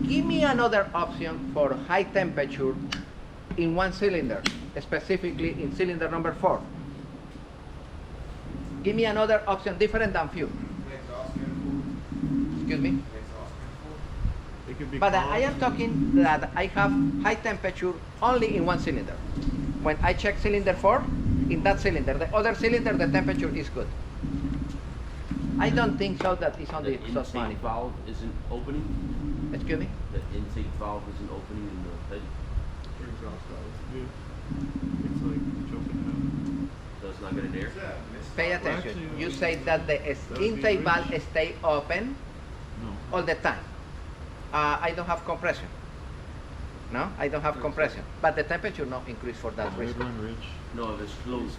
Give me another option for high temperature in one cylinder, specifically in cylinder number 4. Give me another option different than fuel. Excuse me? But I am talking that I have high temperature only in one cylinder. When I check cylinder 4, in that cylinder, the other cylinder, the temperature is good. I don't think so that it's on the exhaust intake manifold. valve isn't opening? Excuse me? The intake valve isn't opening in the head? Your exhaust valve. Yeah. It's like choking out. So it's not getting air? Pay Well, attention. actually, You say that the would be intake valve rich. stay open No. all the time. I don't have compression. No, I don't have compression. But the temperature not increase for that Red reason. one rich. No, if it's closed.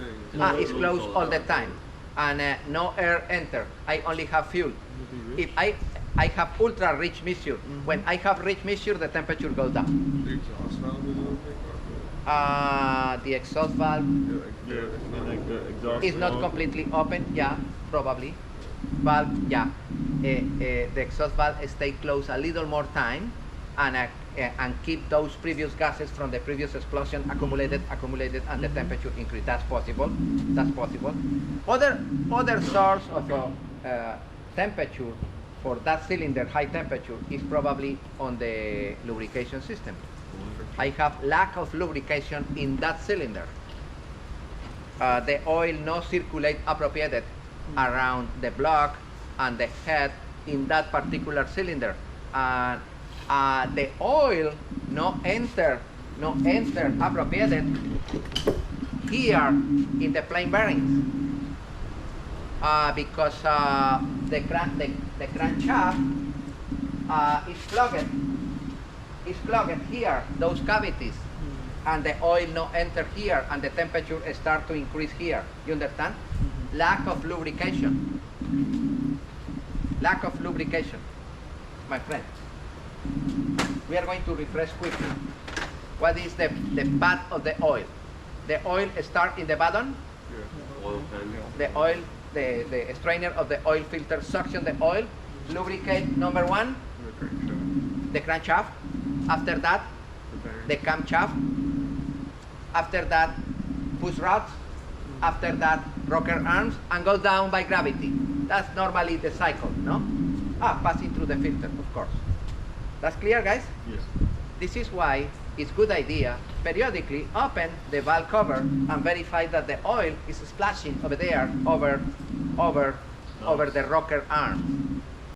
It's closed all the time. And no air enter. I only have fuel. Would be If rich. I have ultra rich mixture, when I have rich mixture, the temperature goes down. The exhaust valve is open. The exhaust valve And like the exhaust is not valve. completely open. Yeah, probably. Valve, yeah. The exhaust valve stay closed a little more time, and keep those previous gases from the previous explosion accumulated, and the temperature increase. That's possible. That's possible. Other source of temperature for that cylinder, high temperature, is probably on the lubrication system. I have lack of lubrication in that cylinder. The oil no circulate appropriated around the block and the head in that particular cylinder. The oil no enter appropriated here in the plain bearings because the crankshaft is clogged here, those cavities, and the oil no enter here, and the temperature start to increase here. You understand? Lack of lubrication. Lack of lubrication, my friend. We are going to refresh quickly. What is the path of the oil? The oil start in the bottom. Oil pan. The oil, the strainer of the oil filter suction the oil. Lubricate number 1, the crankshaft. After that, the camshaft. After that, push rods. After that, rocker arms, and go down by gravity. That's normally the cycle, no? Passing through the filter, of course. That's clear, guys? Yes. This is why it's good idea periodically open the valve cover and verify that the oil is splashing over there over the rocker arm.